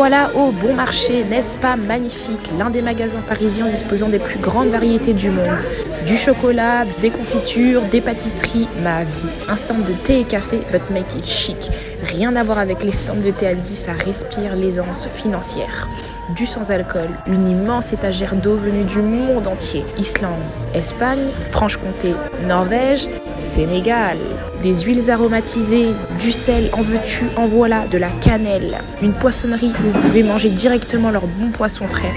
voilà au Bon Marché, n'est-ce pas magnifique? L'un des magasins parisiens disposant des plus grandes variétés du monde. Du chocolat, des confitures, des pâtisseries, ma vie. Un stand de thé et café, but make it chic. Rien à voir avec les stands de thé Aldi, ça respire l'aisance financière. Du sans-alcool, une immense étagère d'eau venue du monde entier. Islande, Espagne, Franche-Comté, Norvège, Sénégal. Des huiles aromatisées, du sel, en veux-tu, en voilà, de la cannelle. Une poissonnerie où vous pouvez manger directement leur bon poisson frais.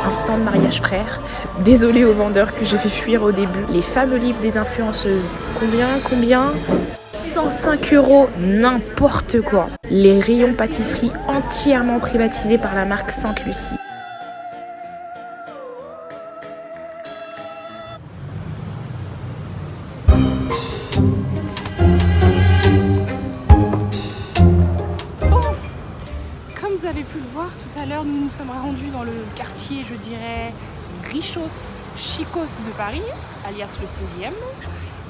Un stand mariage frère. Désolée aux vendeurs que j'ai fait fuir au début. Les fameux livres des influenceuses. Combien 105 €, n'importe quoi. Les rayons pâtisserie entièrement privatisés par la marque Sainte-Lucie. Comme vous avez pu le voir tout à l'heure, nous nous sommes rendus dans le quartier, je dirais, richos, chicos de Paris, alias le 16e.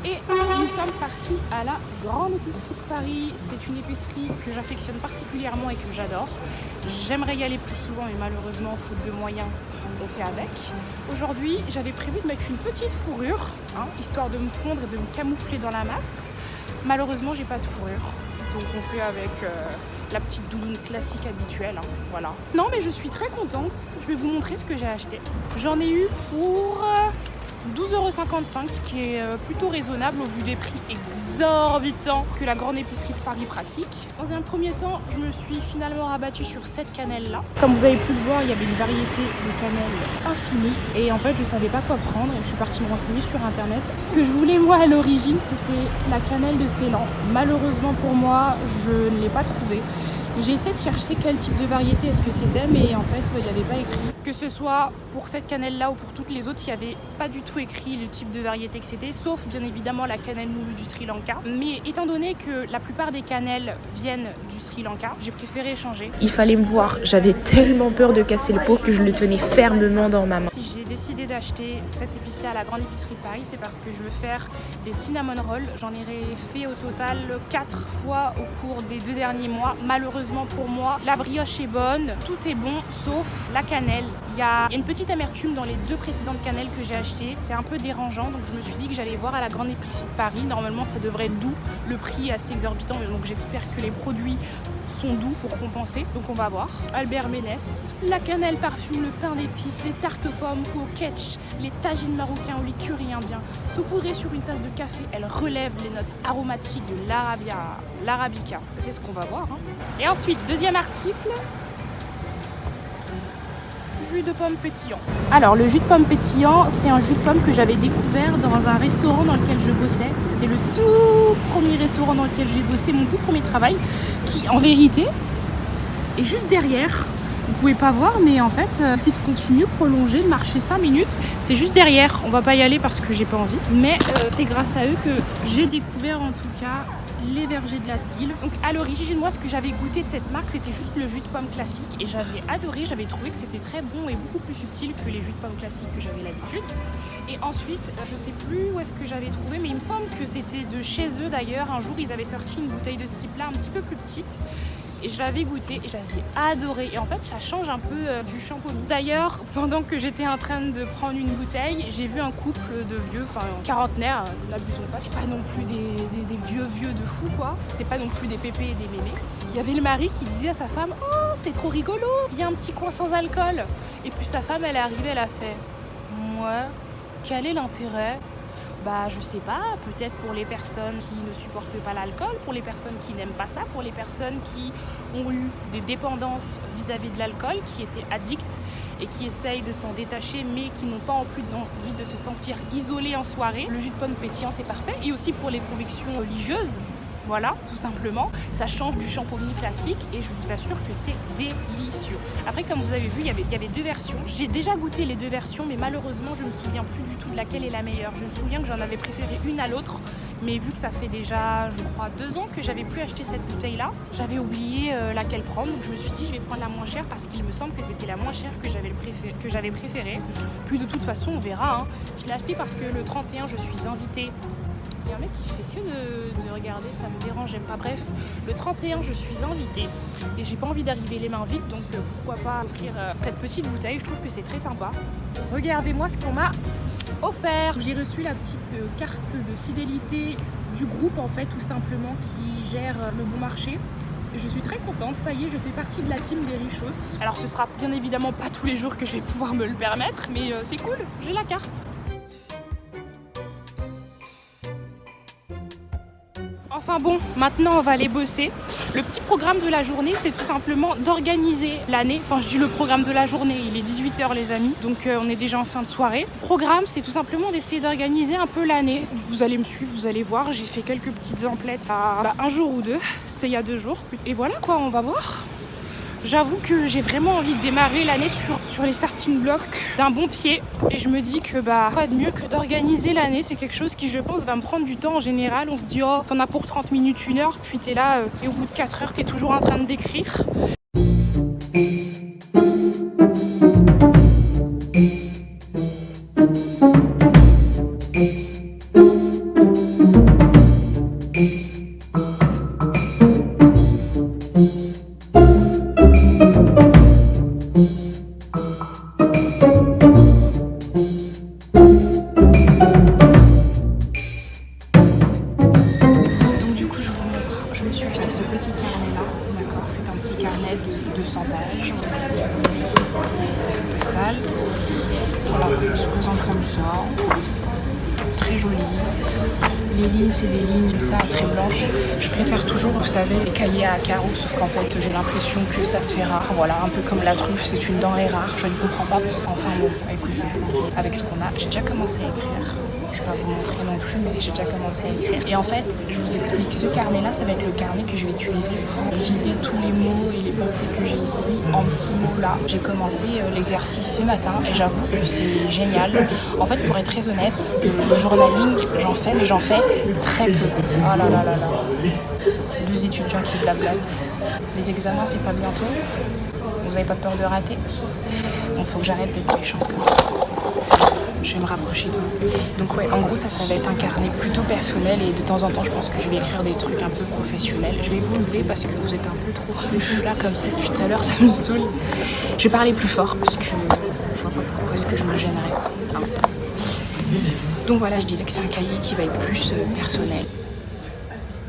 Et nous sommes partis à la Grande Épicerie de Paris. C'est une épicerie que j'affectionne particulièrement et que j'adore. J'aimerais y aller plus souvent, mais malheureusement, faute de moyens, on fait avec. Aujourd'hui, j'avais prévu de mettre une petite fourrure, histoire de me fondre et de me camoufler dans la masse. Malheureusement, j'ai pas de fourrure, donc on fait avec la petite doudoune classique habituelle, voilà. Non, mais je suis très contente. Je vais vous montrer ce que j'ai acheté. J'en ai eu pour 12,55 €, ce qui est plutôt raisonnable au vu des prix exorbitants que la Grande Épicerie de Paris pratique. Dans un premier temps, je me suis finalement rabattue sur cette cannelle-là. Comme vous avez pu le voir, il y avait une variété de cannelle infinie. Et en fait, je savais pas quoi prendre. Je suis partie me renseigner sur Internet. Ce que je voulais, moi, à l'origine, c'était la cannelle de Ceylan. Malheureusement pour moi, je ne l'ai pas trouvée. J'ai essayé de chercher quel type de variété est-ce que c'était, mais en fait, il n'y avait pas écrit. Que ce soit pour cette cannelle-là ou pour toutes les autres, il n'y avait pas du tout écrit le type de variété que c'était, sauf bien évidemment la cannelle moulue du Sri Lanka. Mais étant donné que la plupart des cannelles viennent du Sri Lanka, j'ai préféré changer. Il fallait me voir, j'avais tellement peur de casser le pot que je le tenais fermement dans ma main. Si j'ai décidé d'acheter cette épice-là à la Grande Épicerie de Paris, c'est parce que je veux faire des cinnamon rolls. J'en ai fait au total 4 fois au cours des 2 derniers mois. Malheureusement pour moi, la brioche est bonne, tout est bon, sauf la cannelle. Il y a une petite amertume dans les 2 précédentes cannelles que j'ai achetées. C'est un peu dérangeant, donc je me suis dit que j'allais voir à la Grande Épicerie de Paris. Normalement, ça devrait être doux. Le prix est assez exorbitant, donc j'espère que les produits sont doux pour compenser. Donc on va voir. Albert Ménès, la cannelle parfume le pain d'épices, les tartes pommes au ketch, les tagines marocains au lit curry indien. Saupoudrées sur une tasse de café, elle relève les notes aromatiques de l'arabica. C'est ce qu'on va voir. Et ensuite, deuxième article. Jus de pomme pétillant. Alors le jus de pomme pétillant, c'est un jus de pomme que j'avais découvert dans un restaurant dans lequel je bossais. C'était le tout premier restaurant dans lequel j'ai bossé, mon tout premier travail, qui en vérité est juste derrière. Vous pouvez pas voir, mais en fait, il suffit de continuer, prolonger, de marcher 5 minutes. C'est juste derrière. On va pas y aller parce que j'ai pas envie. Mais c'est grâce à eux que j'ai découvert en tout cas les vergers de la Sille. Donc à l'origine, moi, ce que j'avais goûté de cette marque, c'était juste le jus de pomme classique. Et j'avais adoré, j'avais trouvé que c'était très bon et beaucoup plus subtil que les jus de pomme classiques que j'avais l'habitude. Et ensuite, je sais plus où est-ce que j'avais trouvé, mais il me semble que c'était de chez eux d'ailleurs. Un jour, ils avaient sorti une bouteille de ce type-là, un petit peu plus petite. Et je l'avais goûté et j'avais adoré. Et en fait, ça change un peu du champomis. D'ailleurs, pendant que j'étais en train de prendre une bouteille, j'ai vu un couple de vieux, enfin quarantenaires, n'abusons pas. C'est pas non plus des vieux de fou, quoi. C'est pas non plus des pépés et des mémés. Il y avait le mari qui disait à sa femme « Oh, c'est trop rigolo, il y a un petit coin sans alcool ». Et puis sa femme, elle est arrivée, elle a fait « Ouais, quel est l'intérêt ?» Bah je sais pas, peut-être pour les personnes qui ne supportent pas l'alcool, pour les personnes qui n'aiment pas ça, pour les personnes qui ont eu des dépendances vis-à-vis de l'alcool, qui étaient addicts et qui essayent de s'en détacher mais qui n'ont pas en plus envie de se sentir isolés en soirée. Le jus de pomme pétillant c'est parfait, et aussi pour les convictions religieuses. Voilà, tout simplement. Ça change du Champomy classique et je vous assure que c'est délicieux. Après, comme vous avez vu, il y avait deux versions. J'ai déjà goûté les deux versions, mais malheureusement, je ne me souviens plus du tout de laquelle est la meilleure. Je me souviens que j'en avais préféré une à l'autre, mais vu que ça fait déjà, je crois, 2 ans que j'avais plus acheté cette bouteille-là, j'avais oublié laquelle prendre. Donc je me suis dit, je vais prendre la moins chère parce qu'il me semble que c'était la moins chère que j'avais préférée. Puis de toute façon, on verra. Hein. Je l'ai acheté parce que le 31, je suis invitée. Il y a un mec qui fait que de regarder, ça me dérange, j'aime pas. Bref, le 31, je suis invitée et j'ai pas envie d'arriver les mains vides, donc pourquoi pas offrir cette petite bouteille. Je trouve que c'est très sympa. Regardez-moi ce qu'on m'a offert. J'ai reçu la petite carte de fidélité du groupe, en fait, tout simplement, qui gère le bon marché. Je suis très contente, ça y est, je fais partie de la team des Richos. Alors ce sera bien évidemment pas tous les jours que je vais pouvoir me le permettre, mais c'est cool, j'ai la carte. Enfin bon, maintenant on va aller bosser. Le petit programme de la journée, c'est tout simplement d'organiser l'année. Enfin, je dis le programme de la journée, il est 18h les amis, donc on est déjà en fin de soirée. Le programme, c'est tout simplement d'essayer d'organiser un peu l'année. Vous allez me suivre, vous allez voir, j'ai fait quelques petites emplettes à un jour ou deux. C'était il y a 2 jours. Et voilà quoi, on va voir. J'avoue que j'ai vraiment envie de démarrer l'année sur les starting blocks d'un bon pied. Et je me dis que pas de mieux que d'organiser l'année. C'est quelque chose qui, je pense, va me prendre du temps en général. On se dit, oh, t'en as pour 30 minutes, 1 heure. Puis t'es là et au bout de 4 heures, t'es toujours en train de d'écrire. Très joli. Les lignes, c'est des lignes comme ça, très blanches. Je préfère toujours, vous savez, les cahiers à carreaux, sauf qu'en fait, j'ai l'impression que ça se fait rare. Voilà, un peu comme la truffe, c'est une denrée rare. Je ne comprends pas pourquoi. Enfin bon, écoutez, avec ce qu'on a, j'ai déjà commencé à écrire. Je ne vais pas vous montrer non plus, mais j'ai déjà commencé à écrire. Et en fait, je vous explique, ce carnet-là, ça va être le carnet que je vais utiliser pour vider tous les mots et les pensées que j'ai ici en petits mots là. J'ai commencé l'exercice ce matin et j'avoue que c'est génial. En fait, pour être très honnête, le journaling, j'en fais, mais j'en fais très peu. Oh là là là là. 2 étudiants qui blablatent. Les examens, c'est pas bientôt? Vous avez pas peur de rater? Il faut que j'arrête d'être méchante comme ça. Je vais me rapprocher de vous. Donc ouais, en gros, ça va être un carnet plutôt personnel et de temps en temps, je pense que je vais écrire des trucs un peu professionnels. Je vais vous lever parce que vous êtes un peu trop... Je suis là comme ça depuis tout à l'heure, ça me saoule. Je vais parler plus fort parce que je vois pas pourquoi est-ce que je me gênerais. Hein. Donc voilà, je disais que c'est un cahier qui va être plus personnel.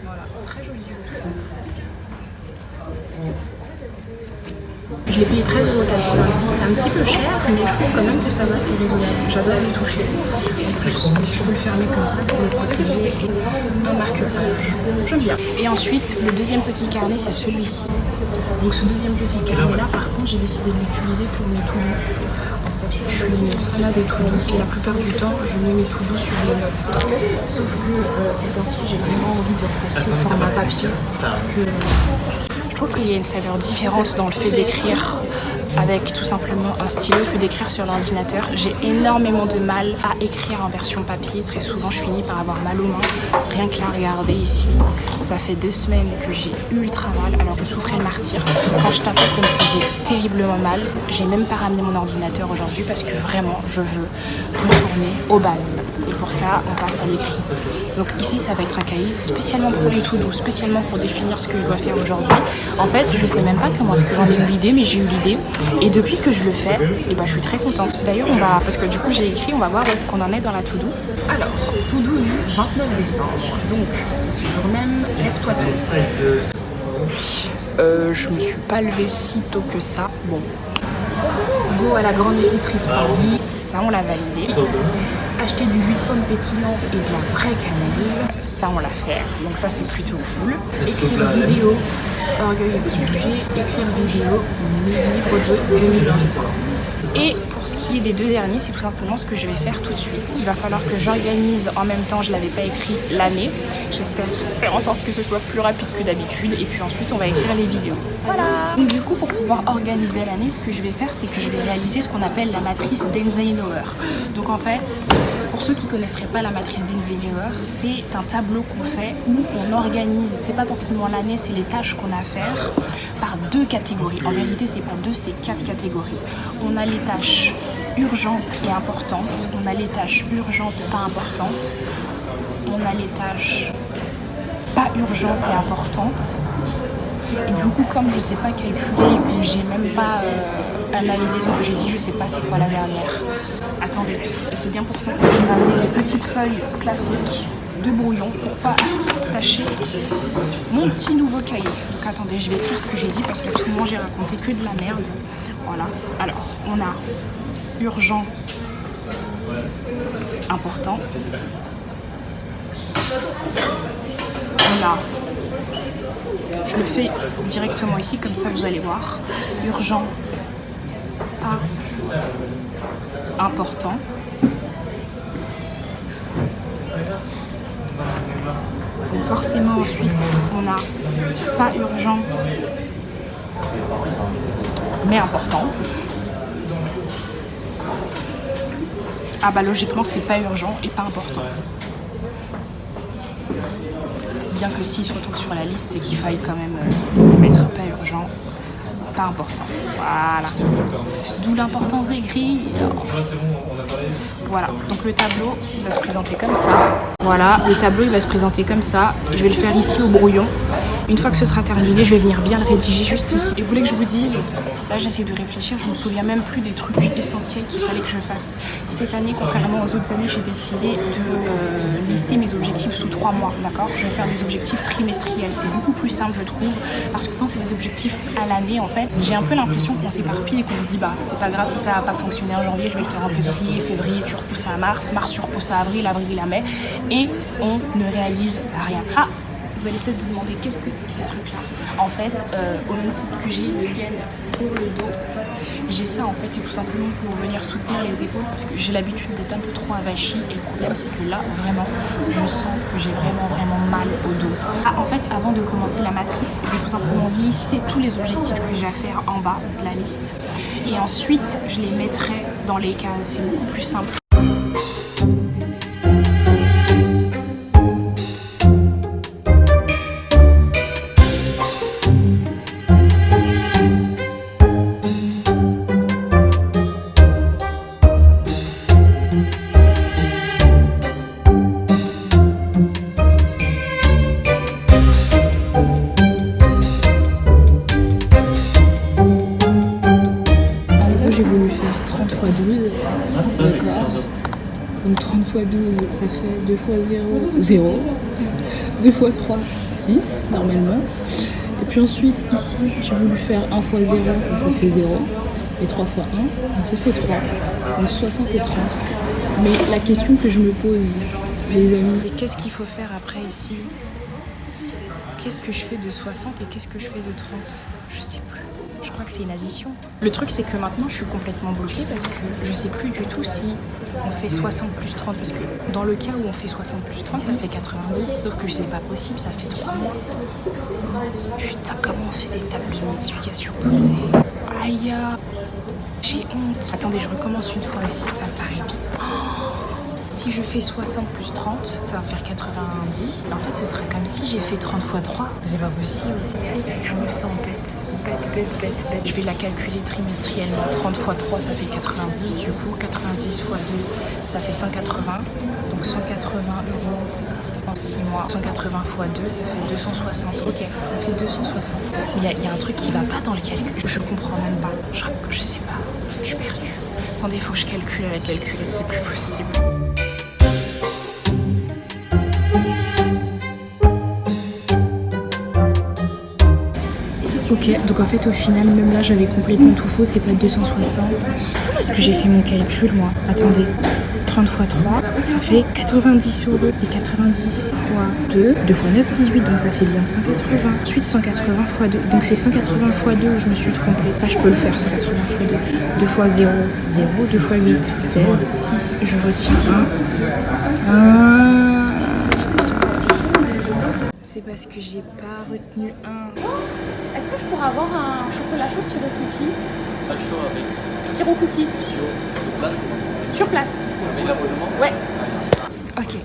Voilà, très joli. Je l'ai payé 13,96€, c'est un petit peu cher, mais je trouve quand même que ça va, c'est raisonnable. J'adore le toucher. En plus, je peux le fermer comme ça pour le protéger et un marque-page. J'aime bien. Et ensuite, le deuxième petit carnet, c'est celui-ci. Donc ce deuxième petit carnet-là, par contre, j'ai décidé de l'utiliser pour mes to-do. Je suis une fanat des to-do et la plupart du temps, je mets mes to-do sur les notes. Sauf que ces temps-ci, j'ai vraiment envie de repasser au format papier. Je trouve qu'il y a une saveur différente dans le fait d'écrire avec tout simplement un stylo que d'écrire sur l'ordinateur. J'ai énormément de mal à écrire en version papier. Très souvent, je finis par avoir mal aux mains. Rien que là, regardez ici, ça fait 2 semaines que j'ai ultra mal. Alors, je souffrais le martyre. Quand je tapais, ça me faisait terriblement mal. J'ai même pas ramené mon ordinateur aujourd'hui parce que vraiment, je veux retourner aux bases. Et pour ça, on passe à l'écrit. Donc ici, ça va être un cahier spécialement pour les to-do, spécialement pour définir ce que je dois faire aujourd'hui. En fait, je sais même pas comment est-ce que j'en ai eu l'idée, mais j'ai eu l'idée. Et depuis que je le fais, et je suis très contente. D'ailleurs, parce que du coup j'ai écrit, on va voir où est-ce qu'on en est dans la to-do. Alors, to-do du 29 décembre. Donc, c'est ce jour même, lève-toi tôt. Je me suis pas levée si tôt que ça. Bon. Go à la grande épicerie de Paris. Ça, on l'a validé. Acheter du jus de pomme pétillant et de la vraie cannelle. Ça, on l'a fait. Donc ça, c'est plutôt cool. Écrire vidéo. Orgueil et préjugés, écrire vidéo, mes livres de 2023. Et pour ce qui est des deux derniers, c'est tout simplement ce que je vais faire tout de suite. Il va falloir que j'organise en même temps, je ne l'avais pas écrit, l'année. J'espère faire en sorte que ce soit plus rapide que d'habitude. Et puis ensuite, on va écrire les vidéos. Voilà. Donc du coup, pour pouvoir organiser l'année, ce que je vais faire, c'est que je vais réaliser ce qu'on appelle la matrice d'Eisenhower. Donc en fait, pour ceux qui ne connaisseraient pas la matrice d'Eisenhower, c'est un tableau qu'on fait où on organise, c'est pas forcément l'année, c'est les tâches qu'on a à faire par deux catégories. En vérité, c'est pas deux, c'est 4 catégories. On a les tâches urgentes et importantes, on a les tâches urgentes pas importantes, on a les tâches pas urgentes et importantes. Et du coup, comme je sais pas calculer et que j'ai même pas analysé ce que j'ai dit, je sais pas c'est quoi la dernière. Attendez, et c'est bien pour ça que j'ai ramené les petites feuilles classiques de brouillon pour pas tâcher mon petit nouveau cahier. Donc attendez, je vais écrire ce que j'ai dit parce qu'à tout moment j'ai raconté que de la merde. Voilà. Alors, on a urgent, important. On a, je le fais directement ici, comme ça vous allez voir. Urgent, pas important. Donc forcément ensuite on a pas urgent mais important. Ah bah logiquement c'est pas urgent et pas important. Bien que si se retrouve sur la liste, c'est qu'il faille quand même mettre pas urgent, pas important. Voilà. D'où l'importance des grilles. Voilà, donc le tableau va se présenter comme ça. Voilà, le tableau il va se présenter comme ça. Je vais le faire ici au brouillon. Une fois que ce sera terminé, je vais venir bien le rédiger juste ici. Et vous voulez que je vous dise, là j'essaie de réfléchir, je me souviens même plus des trucs essentiels qu'il fallait que je fasse. Cette année, contrairement aux autres années, j'ai décidé de lister mes objectifs sous 3 mois, d'accord? Je vais faire des objectifs trimestriels, c'est beaucoup plus simple je trouve, parce que quand c'est des objectifs à l'année, en fait, j'ai un peu l'impression qu'on s'éparpille et qu'on se dit, bah c'est pas grave si ça n'a pas fonctionné en janvier, je vais le faire en février, février tu repousses à mars, mars tu repousses à avril, avril à mai, et on ne réalise rien. Ah, vous allez peut-être vous demander qu'est-ce que c'est que ces trucs-là. En fait, au même titre que j'ai le gaine pour le dos, j'ai ça en fait, c'est tout simplement pour venir soutenir les épaules parce que j'ai l'habitude d'être un peu trop avachie et le problème c'est que là, vraiment, je sens que j'ai vraiment mal au dos. Ah, en fait, avant de commencer la matrice, je vais tout simplement lister tous les objectifs que j'ai à faire en bas, donc la liste. Et ensuite, je les mettrai dans les cases, c'est beaucoup plus simple. Donc 30 x 12, ça fait 2 x 0, 0. 2 x 3, 6, normalement. Et puis ensuite, ici, j'ai voulu faire 1 x 0, donc ça fait 0. Et 3 x 1, donc ça fait 3. Donc 60 et 30. Mais la question que je me pose, les amis... Et qu'est-ce qu'il faut faire après ici? Qu'est-ce que je fais de 60 et qu'est-ce que je fais de 30? Je sais plus. Je crois que c'est une addition. Le truc, c'est que maintenant, je suis complètement bloquée parce que je sais plus du tout si on fait 60 plus 30. Parce que dans le cas où on fait 60 plus 30, ça fait 90. Sauf que c'est pas possible, ça fait 3 mois. Putain, comment on fait des tables de multiplication posées? Aïe, j'ai honte. Attendez, je recommence une fois, mais ça me paraît bien. Si je fais 60 plus 30, ça va me faire 90. En fait, ce sera comme si j'ai fait 30 x 3. C'est pas possible. Je me sens bête. Je vais la calculer trimestriellement. 30 x 3, ça fait 90. Du coup, 90 x 2, ça fait 180. Donc 180 € en 6 mois. 180 x 2, ça fait 260. Ok, ça fait 260. Mais il y a un truc qui va pas dans le calcul. Je comprends même pas. Je sais pas. Je suis perdue. Attendez, faut que je calcule à la calculette. C'est plus possible. Ok, donc en fait au final, même là j'avais complètement tout faux, c'est pas 260. Comment est-ce que j'ai fait mon calcul moi? Attendez, 30 x 3, ça fait 90 €. Et 90 x 2, 2 x 9, 18, donc ça fait bien 180. Ensuite 180 x 2, donc c'est 180 x 2 où je me suis trompée. Là je peux le faire, 180 x 2. 2 x 0, 0, 2 x 8, 16, 6, je retiens 1. C'est parce que j'ai pas retenu 1. Est-ce que je pourrais avoir un chocolat chaud sirop cookie? Pas chaud avec Sirop cookie. sur place. Sur place. Avec l'abonnement? Ouais. Ok.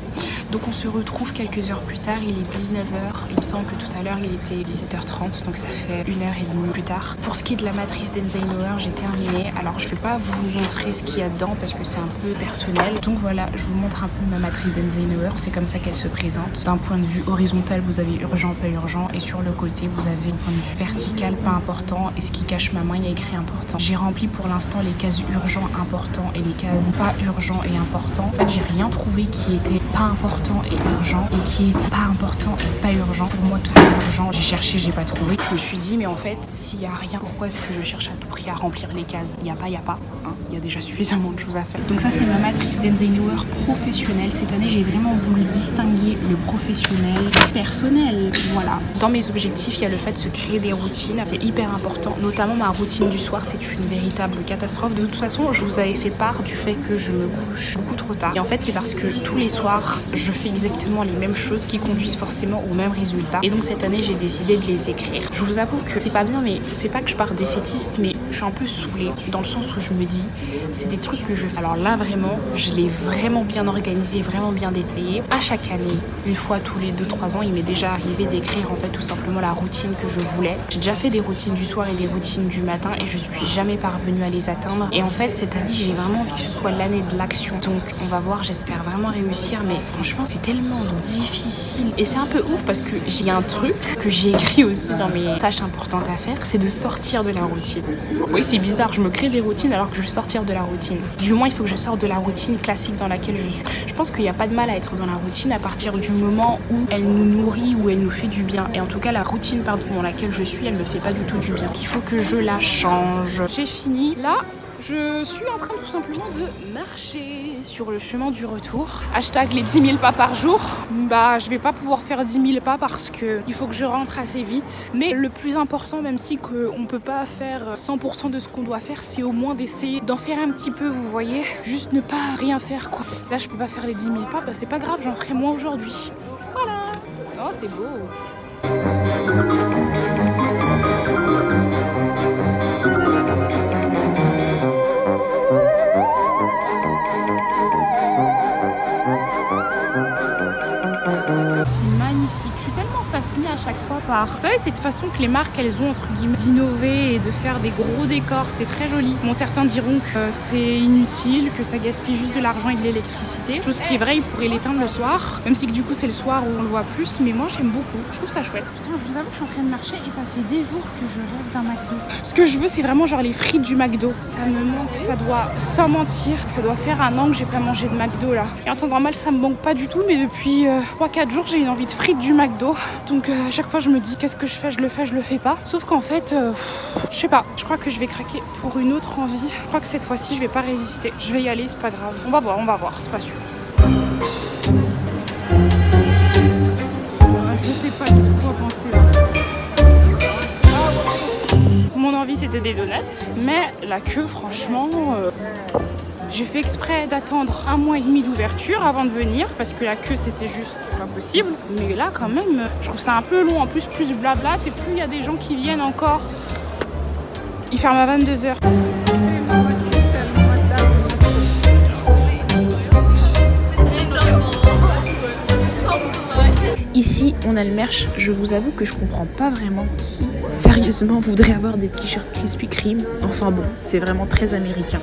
Donc on se retrouve quelques heures plus tard, il est 19h. Il me semble que tout à l'heure il était 17h30, donc ça fait 1h30 plus tard. Pour ce qui est de la matrice d'Eisenhower, j'ai terminé. Alors je vais pas vous montrer ce qu'il y a dedans parce que c'est un peu personnel. Donc voilà, je vous montre un peu ma matrice d'Eisenhower. C'est comme ça qu'elle se présente. D'un point de vue horizontal, vous avez urgent, pas urgent. Et sur le côté, vous avez un point de vue vertical, pas important. Et ce qui cache ma main, il y a écrit important. J'ai rempli pour l'instant les cases urgent, important et les cases pas urgent et important. En fait, j'ai rien trouvé qui était pas important et urgent et qui est pas important et pas urgent. Pour moi tout est urgent, j'ai cherché, j'ai pas trouvé. Je me suis dit mais en fait s'il y a rien, pourquoi est-ce que je cherche à tout prix à remplir les cases? Il y a pas, hein. Il y a déjà suffisamment de choses à faire. Donc ça c'est ma matrice d'Eisenhower professionnelle. Cette année j'ai vraiment voulu distinguer le professionnel du personnel. Voilà. Dans mes objectifs il y a le fait de se créer des routines, c'est hyper important. Notamment ma routine du soir, c'est une véritable catastrophe. De toute façon je vous avais fait part du fait que je me couche beaucoup trop tard. Et en fait c'est parce que tous les soirs je fais exactement les mêmes choses qui conduisent forcément au même résultat. Et donc cette année j'ai décidé de les écrire. Je vous avoue que c'est pas bien, mais c'est pas que je pars défaitiste, mais je suis un peu saoulée dans le sens où je me dis c'est des trucs que je fais. Alors là vraiment je l'ai vraiment bien organisé, vraiment bien détaillé. À chaque année, une fois tous les 2-3 ans, il m'est déjà arrivé d'écrire en fait tout simplement la routine que je voulais. J'ai déjà fait des routines du soir et des routines du matin et je suis jamais parvenue à les atteindre. Et en fait cette année j'ai vraiment envie que ce soit l'année de l'action. Donc on va voir, j'espère vraiment réussir, mais franchement c'est tellement difficile et c'est un peu ouf parce que j'ai un truc que j'ai écrit aussi dans mes tâches importantes à faire, c'est de sortir de la routine. Oui c'est bizarre, je me crée des routines alors que je veux sortir de la routine. Du moins il faut que je sorte de la routine classique dans laquelle je suis. Je pense qu'il n'y a pas de mal à être dans la routine à partir du moment où elle nous nourrit, où elle nous fait du bien. Et en tout cas la routine dans laquelle je suis, elle me fait pas du tout du bien. Il faut que je la change. J'ai fini là. Je suis en train tout simplement de marcher sur le chemin du retour. Hashtag les 10 000 pas par jour. Bah je vais pas pouvoir faire 10 000 pas parce que il faut que je rentre assez vite. Mais le plus important, même si on peut pas faire 100% de ce qu'on doit faire, c'est au moins d'essayer d'en faire un petit peu, vous voyez. Juste ne pas rien faire quoi. Là je peux pas faire les 10 000 pas, bah c'est pas grave, j'en ferai moins aujourd'hui. Voilà. Oh c'est beau. À chaque fois par, vous savez, cette façon que les marques elles ont entre guillemets d'innover et de faire des gros décors, c'est très joli. Bon, certains diront que c'est inutile, que ça gaspille juste de l'argent et de l'électricité, chose qui est vraie, ils pourraient l'éteindre le soir, même si que du coup c'est le soir où on le voit plus, mais moi j'aime beaucoup, je trouve ça chouette. Putain, je vous avoue que je suis en train de marcher et ça fait des jours que je rêve d'un McDo. Ce que je veux c'est vraiment genre les frites du McDo, ça me manque, ça doit, sans mentir, ça doit faire un an que j'ai pas mangé de McDo là. Et en temps normal ça me manque pas du tout, mais depuis 3-4 jours j'ai une envie de frites du McDo, donc à chaque fois je me dis qu'est-ce que je fais, je le fais pas. Sauf qu'en fait, je sais pas, je crois que je vais craquer pour une autre envie. Je crois que cette fois-ci je vais pas résister. Je vais y aller, c'est pas grave. On va voir, c'est pas sûr. Je sais pas du tout quoi penser là. Mon envie c'était des donuts, mais la queue franchement... J'ai fait exprès d'attendre 1 mois et demi d'ouverture avant de venir parce que la queue c'était juste pas possible. Mais là quand même, je trouve ça un peu long. En plus blabla, et plus il y a des gens qui viennent encore. Ils ferment à 22h. Ici, on a le merch. Je vous avoue que je comprends pas vraiment qui, sérieusement, voudrait avoir des t-shirts Krispy Kreme. Enfin bon, c'est vraiment très américain.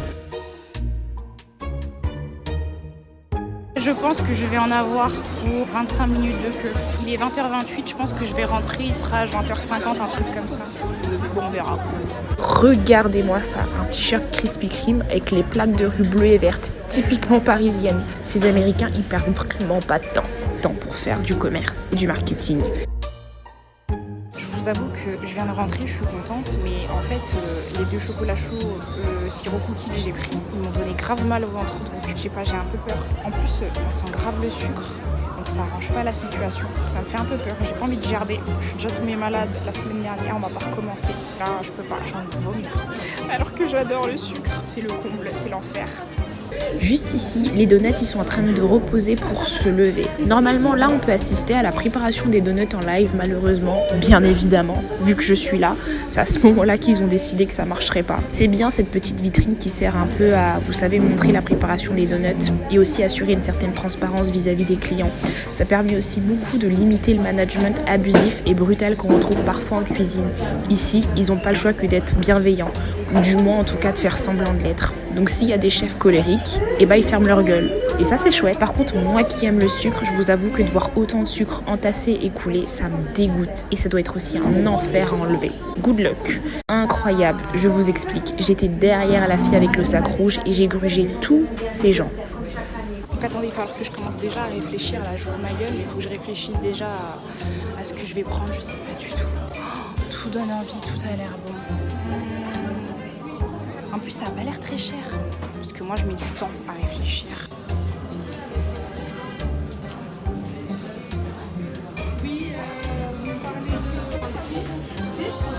Je pense que je vais en avoir pour 25 minutes de queue. Il est 20h28, je pense que je vais rentrer, il sera 20h50, un truc comme ça. Bon, on verra. Regardez-moi ça, un t-shirt Krispy Kreme avec les plaques de rue bleues et vertes, typiquement parisiennes. Ces Américains, ils perdent vraiment pas de temps pour faire du commerce et du marketing. Je vous vous avoue que je viens de rentrer, je suis contente, mais en fait, les 2 chocolats chauds sirop cookie que j'ai pris, ils m'ont donné grave mal au ventre, donc j'ai un peu peur. En plus, ça sent grave le sucre, donc ça arrange pas la situation. Ça me fait un peu peur, j'ai pas envie de gerber. Je suis déjà tombée malade la semaine dernière, on va pas recommencer. Là, je peux pas, j'ai envie de vomir. Alors que j'adore le sucre, c'est le comble, c'est l'enfer. Juste ici, les donuts ils sont en train de reposer pour se lever. Normalement, là, on peut assister à la préparation des donuts en live, malheureusement, bien évidemment, vu que je suis là. C'est à ce moment-là qu'ils ont décidé que ça marcherait pas. C'est bien cette petite vitrine qui sert un peu à, vous savez, montrer la préparation des donuts et aussi assurer une certaine transparence vis-à-vis des clients. Ça permet aussi beaucoup de limiter le management abusif et brutal qu'on retrouve parfois en cuisine. Ici, ils n'ont pas le choix que d'être bienveillants, ou du moins en tout cas de faire semblant de l'être. Donc s'il y a des chefs colériques, ils ferment leur gueule. Et ça c'est chouette. Par contre, moi qui aime le sucre, je vous avoue que de voir autant de sucre entassé et coulé, ça me dégoûte. Et ça doit être aussi un enfer à enlever. Good luck. Incroyable, je vous explique. J'étais derrière la fille avec le sac rouge et j'ai grugé tous ces gens. Donc attendez, il va falloir que je commence déjà à réfléchir. Là, j'ouvre ma gueule, mais il faut que je réfléchisse déjà à ce que je vais prendre. Je sais pas du tout. Tout donne envie, tout a l'air bon. En plus, ça a pas l'air très cher, parce que moi, je mets du temps à réfléchir.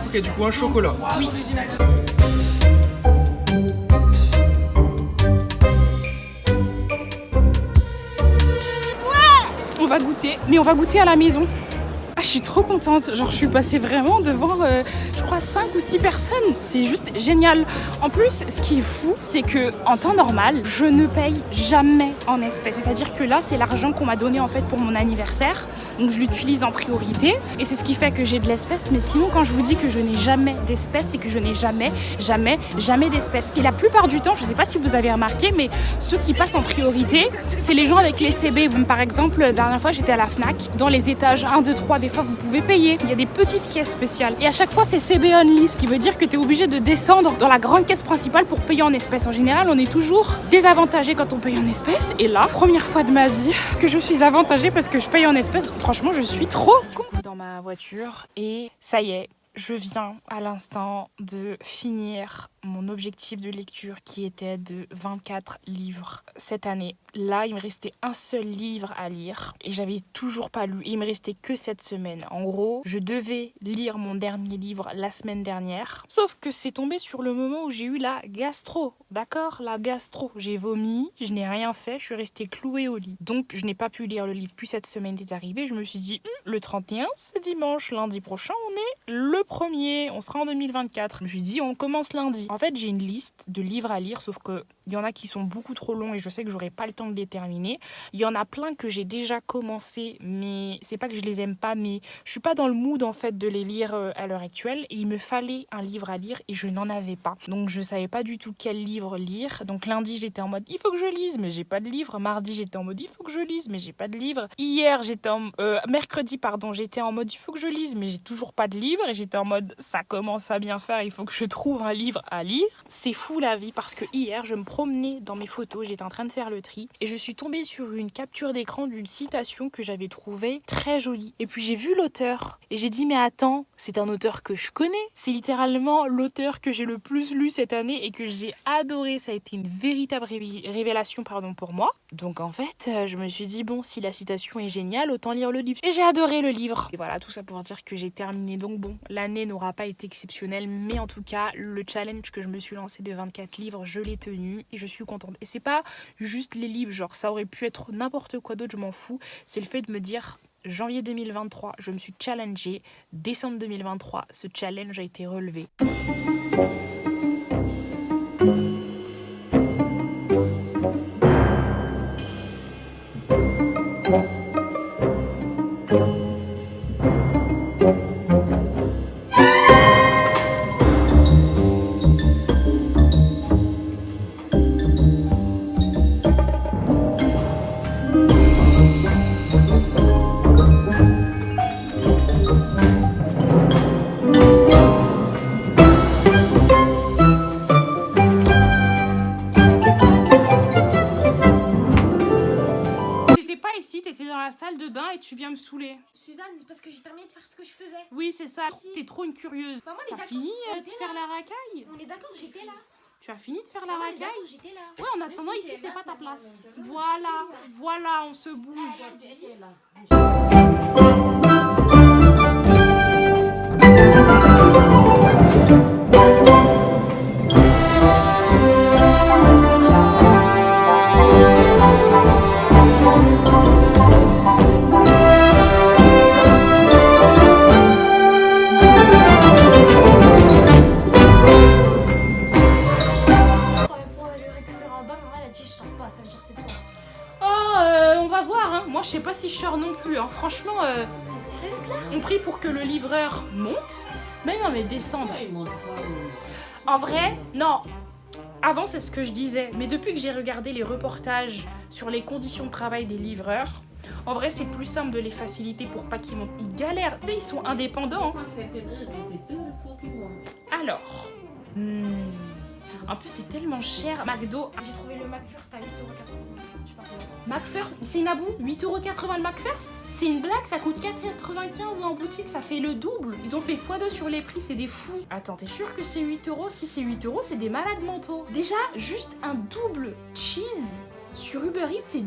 Ok, du coup, un chocolat. Oui. On va goûter, mais on va goûter à la maison. Ah, je suis trop contente, genre je suis passée vraiment devant, je crois 5 ou 6 personnes, c'est juste génial. En plus, ce qui est fou, c'est que en temps normal, je ne paye jamais en espèces. C'est-à-dire que là, c'est l'argent qu'on m'a donné en fait pour mon anniversaire, donc je l'utilise en priorité et c'est ce qui fait que j'ai de l'espèce. Mais sinon, quand je vous dis que je n'ai jamais d'espèces, c'est que je n'ai jamais d'espèces. Et la plupart du temps, je ne sais pas si vous avez remarqué, mais ceux qui passent en priorité, c'est les gens avec les CB. Par exemple, la dernière fois, j'étais à la Fnac, dans les étages 1, 2, 3, des fois vous pouvez payer. Il y a des petites caisses spéciales. Et à chaque fois, c'est CB only, ce qui veut dire que tu es obligé de descendre dans la grande caisse principale pour payer en espèces. En général, on est toujours désavantagé quand on paye en espèces. Et là, première fois de ma vie que je suis avantagée parce que je paye en espèces. Franchement, je suis trop contente dans ma voiture. Et ça y est, je viens à l'instant de finir mon objectif de lecture qui était de 24 livres cette année. Là, il me restait un seul livre à lire et j'avais toujours pas lu. Et il me restait que cette semaine. En gros, je devais lire mon dernier livre la semaine dernière. Sauf que c'est tombé sur le moment où j'ai eu la gastro. D'accord ? La gastro. J'ai vomi, je n'ai rien fait, je suis restée clouée au lit. Donc, je n'ai pas pu lire le livre. Puis cette semaine est arrivée, je me suis dit, le 31, c'est dimanche. Lundi prochain, on est le 1er. On sera en 2024. Je me suis dit, on commence lundi. En fait, j'ai une liste de livres à lire, sauf que il y en a qui sont beaucoup trop longs et je sais que j'aurai pas le temps de les terminer. Il y en a plein que j'ai déjà commencé, mais c'est pas que je les aime pas, mais je suis pas dans le mood en fait de les lire à l'heure actuelle. Et il me fallait un livre à lire et je n'en avais pas. Donc je savais pas du tout quel livre lire. Donc lundi j'étais en mode il faut que je lise, mais j'ai pas de livre. Mardi j'étais en mode il faut que je lise, mais j'ai pas de livre. Hier mercredi j'étais en mode il faut que je lise, mais j'ai toujours pas de livre. Et j'étais en mode ça commence à bien faire, il faut que je trouve un livre à lire. C'est fou la vie parce que hier je me promenais dans mes photos, j'étais en train de faire le tri et je suis tombée sur une capture d'écran d'une citation que j'avais trouvée très jolie. Et puis j'ai vu l'auteur et j'ai dit mais attends, c'est un auteur que je connais. C'est littéralement l'auteur que j'ai le plus lu cette année et que j'ai adoré. Ça a été une véritable révélation pour moi. Donc en fait, je me suis dit bon, si la citation est géniale, autant lire le livre. Et j'ai adoré le livre. Et voilà, tout ça pour dire que j'ai terminé. Donc bon, l'année n'aura pas été exceptionnelle, mais en tout cas, le challenge que je me suis lancé de 24 livres, je l'ai tenu et je suis contente. Et c'est pas juste les livres, genre ça aurait pu être n'importe quoi d'autre, je m'en fous. C'est le fait de me dire janvier 2023, je me suis challengée. Décembre 2023, ce challenge a été relevé. tu viens me saouler. Suzanne, c'est parce que j'ai terminé de faire ce que je faisais. Oui, c'est ça. Si. T'es trop une curieuse. Maman, on est T'as d'accord. fini On de était faire là. la racaille? On est d'accord, j'étais là. Tu as fini de faire la Maman, on est racaille? d'accord, j'étais là. Ouais, en attendant, ici, c'est pas ta place. Voilà, voilà, on se bouge. Pour le récupérer en bas, maman, elle a dit je sors pas, ça veut dire c'est toi. Oh, on va voir, hein. Moi, je sais pas si je sors non plus, hein. Franchement, T'es sérieuse là? on prie pour que le livreur monte. Mais non, mais descendre. En vrai, non. Avant, c'est ce que je disais. Mais depuis que j'ai regardé les reportages sur les conditions de travail des livreurs, en vrai, c'est plus simple de les faciliter pour pas qu'ils montent. Ils galèrent, tu sais, ils sont indépendants. Alors, en plus, c'est tellement cher. McDo, J'ai trouvé le McFirst à 8,80€. Je sais pas comment. McFirst, c'est une aboue 8,80€ le McFirst? C'est une blague, ça coûte 4,95€ en boutique, ça fait le double. Ils ont fait x2 sur les prix, c'est des fous. Attends, t'es sûr que c'est 8€? Si c'est 8€, c'est des malades mentaux. Déjà, juste un double cheese sur Uber Eats, c'est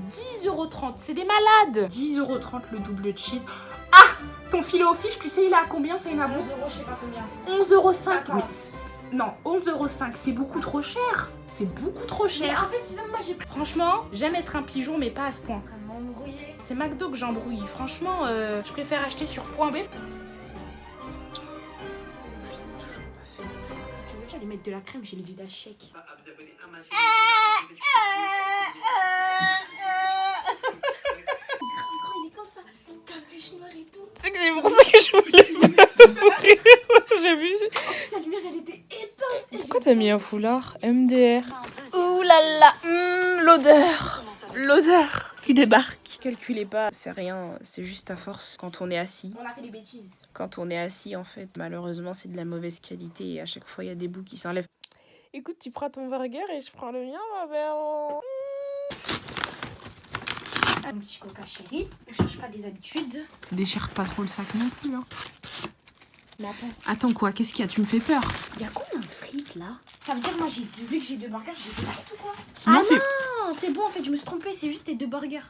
10,30€. C'est des malades. 10,30€ le double cheese. Ah! Ton filet aux fiches, tu sais, il est à combien, c'est une aboue? 11€, je sais pas combien. 11,05€. 50. Non, 11,05€, c'est beaucoup trop cher. C'est beaucoup trop Mais cher. en fait, Suzanne, moi j'ai pris. Franchement, j'aime être un pigeon, mais pas à ce point. En train de m'embrouiller. C'est McDo que j'embrouille. Franchement, je préfère acheter sur Point B. Si tu veux, j'allais mettre de la crème, j'ai le visage sec. Grand, il est comme ça, capuche noire et tout. C'est que c'est pour ça que je voulais pas mourir. J'ai vu. En plus, sa lumière, elle était éteinte. Et Pourquoi t'as mis un foulard MDR? Ouh là là, l'odeur. L'odeur qui débarque. Calculez pas, c'est rien, c'est juste à force quand on est assis. on a fait des bêtises. Quand on est assis, en fait, malheureusement, c'est de la mauvaise qualité et à chaque fois, il y a des bouts qui s'enlèvent. Écoute, tu prends ton burger et je prends le mien, ma belle. Un petit coca chéri. On change pas des habitudes. Déchire pas trop le sac non plus, hein. Mais attends, Attends quoi, qu'est-ce qu'il y a? Tu me fais peur. il y a combien de frites là? Ça veut dire, moi, vu que j'ai 2 burgers, j'ai fait frites ou quoi? Sinon, Ah fais- non, c'est bon, en fait, je me suis trompée, c'est juste tes 2 burgers.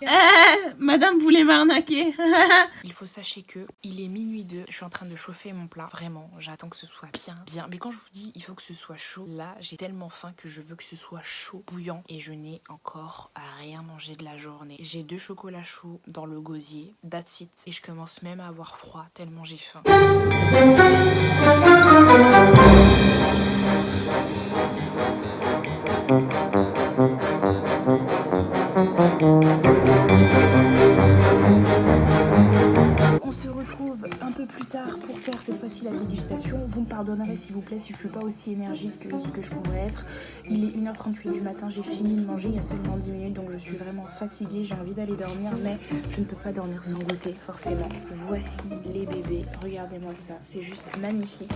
Madame voulait m'arnaquer. Il faut sachez que il est minuit 2. Je suis en train de chauffer mon plat. Vraiment, j'attends que ce soit bien. Mais quand je vous dis il faut que ce soit chaud, là j'ai tellement faim que je veux que ce soit chaud, bouillant. Et je n'ai encore rien mangé de la journée. J'ai 2 chocolats chauds dans le gosier. That's it. Et je commence même à avoir froid tellement j'ai faim. On se retrouve un peu plus tard pour faire cette fois-ci la dégustation. Vous me pardonnerez s'il vous plaît si je suis pas aussi énergique que ce que je pourrais être. Il est 1h38 du matin, j'ai fini de manger il y a seulement 10 minutes donc je suis vraiment fatiguée, j'ai envie d'aller dormir mais je ne peux pas dormir sans goûter forcément. Voici les bébés, regardez-moi ça, c'est juste magnifique.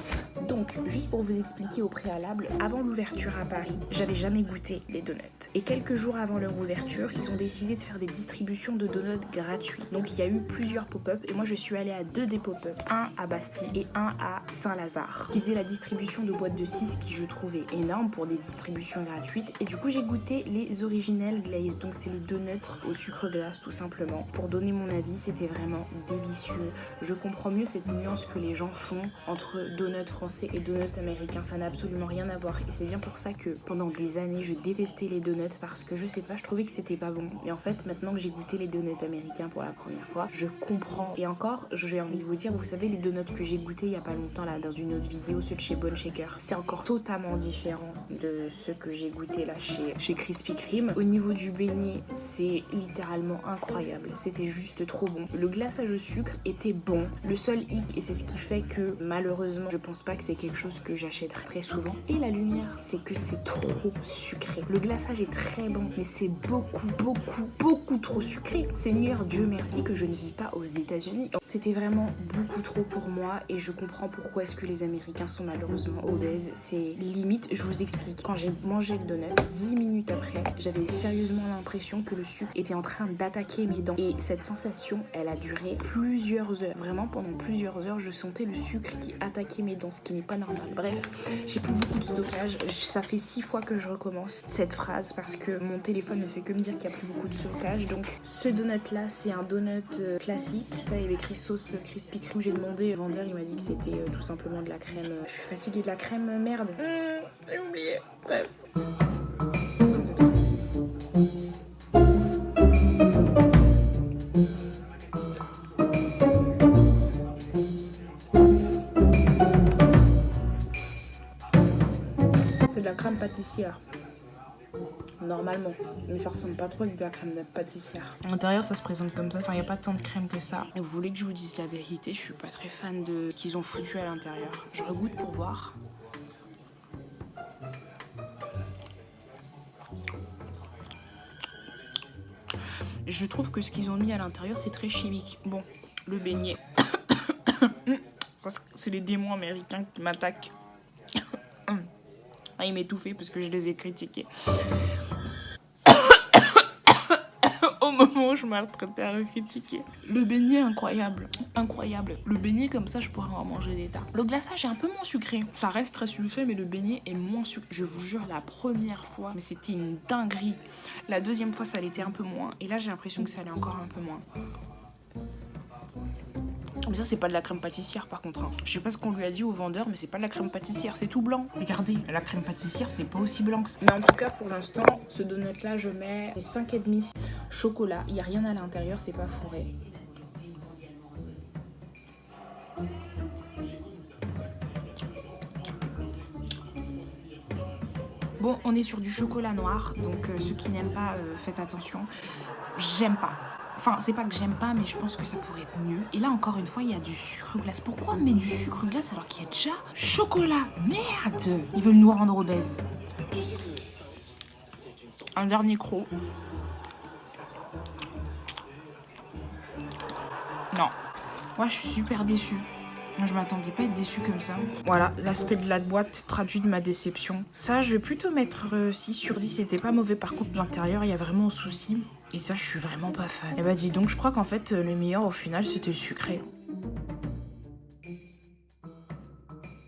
Donc juste pour vous expliquer au préalable, avant l'ouverture à Paris, j'avais jamais goûté les donuts. Et quelques jours avant leur ouverture, ils ont décidé de faire des distributions de donuts gratuits. Donc il y a eu plusieurs pop-up et moi je suis allée à 2 des pop-up, un à Bastille et un à Saint-Lazare, qui faisait la distribution de boîtes de 6 qui je trouvais énorme pour des distributions gratuites. Et du coup j'ai goûté les original glaze, donc c'est les donuts au sucre glace tout simplement. Pour donner mon avis, c'était vraiment délicieux. Je comprends mieux cette nuance que les gens font entre donuts français et donuts américains, ça n'a absolument rien à voir. Et c'est bien pour ça que pendant des années je détestais les donuts parce que je sais pas, je trouvais que c'était pas bon. Et en fait maintenant que j'ai goûté les donuts américains pour la première fois, je comprends. Et encore, j'ai envie de vous dire, vous savez les donuts que j'ai goûté il y a pas longtemps là dans une autre vidéo, ceux de chez Bone Shaker, c'est encore totalement différent de ceux que j'ai goûté là chez Krispy Kreme. Au niveau du beignet, c'est littéralement incroyable, c'était juste trop bon. Le glaçage au sucre était bon, Le seul hic, et c'est ce qui fait que malheureusement je pense pas que c'est quelque chose que j'achèterai très souvent, et la lumière, c'est que c'est trop sucré. Le glaçage est très bon, mais c'est beaucoup trop sucré. Seigneur Dieu merci que je ne vis pas aux États-Unis. C'était vraiment beaucoup trop pour moi et je comprends pourquoi est-ce que les Américains sont malheureusement obèses. C'est limite, je vous explique, quand j'ai mangé le donut, 10 minutes après, j'avais sérieusement l'impression que le sucre était en train d'attaquer mes dents. Et cette sensation, elle a duré plusieurs heures. Vraiment, pendant plusieurs heures, je sentais le sucre qui attaquait mes dents, ce qui n'est pas normal. Bref, j'ai plus beaucoup de stockage. Ça fait 6 fois que je recommence cette phrase parce que mon téléphone ne fait que me dire qu'il n'y a plus beaucoup de stockage. Donc, ce donut-là, c'est un donut classique. Ça, il y avait écrit sauce Krispy Kreme. J'ai demandé au vendeur, il m'a dit que c'était tout simplement de la crème. Je suis fatiguée de la crème, merde. J'ai oublié. Bref. C'est de la crème pâtissière. Normalement, mais ça ressemble pas trop avec de la crème pâtissière. À l'intérieur, ça se présente comme ça. Enfin, il n'y a pas tant de crème que ça. Et vous voulez que je vous dise la vérité, je suis pas très fan de ce qu'ils ont foutu à l'intérieur. Je regoute pour voir. Je trouve que ce qu'ils ont mis à l'intérieur, c'est très chimique. Bon, le beignet. Ça, c'est les démons américains qui m'attaquent. Ah, il m'étouffait parce que je les ai critiqués. Au moment où je m'apprêtais à le critiquer. Le beignet, incroyable. Incroyable. Le beignet, comme ça, je pourrais en manger des tas. Le glaçage est un peu moins sucré. Ça reste très sucré, mais le beignet est moins sucré. Je vous jure, la première fois, mais c'était une dinguerie. La deuxième fois, ça l'était un peu moins. Et là, j'ai l'impression que ça allait encore un peu moins. Mais ça, c'est pas de la crème pâtissière par contre. Je sais pas ce qu'on lui a dit au vendeur, mais c'est pas de la crème pâtissière, c'est tout blanc. Regardez, la crème pâtissière, c'est pas aussi blanc que ça. Mais en tout cas, pour l'instant, ce donut-là, je mets 5,5 chocolat. Il y a rien à l'intérieur, c'est pas fourré. Bon, on est sur du chocolat noir, donc ceux qui n'aiment pas, faites attention. J'aime pas. Enfin, c'est pas que j'aime pas, mais je pense que ça pourrait être mieux. Et là, encore une fois, il y a du sucre glace. Pourquoi on met du sucre glace alors qu'il y a déjà chocolat? Merde! Ils veulent nous rendre obèses. Un dernier croc. Non. Moi, je suis super déçue. Je m'attendais pas à être déçue comme ça. Voilà, l'aspect de la boîte traduit de ma déception. Ça, je vais plutôt mettre 6 sur 10. C'était pas mauvais. Par contre, l'intérieur, il y a vraiment un souci. Et ça, je suis vraiment pas fan. Et bah dis donc, je crois qu'en fait, le meilleur au final, c'était le sucré.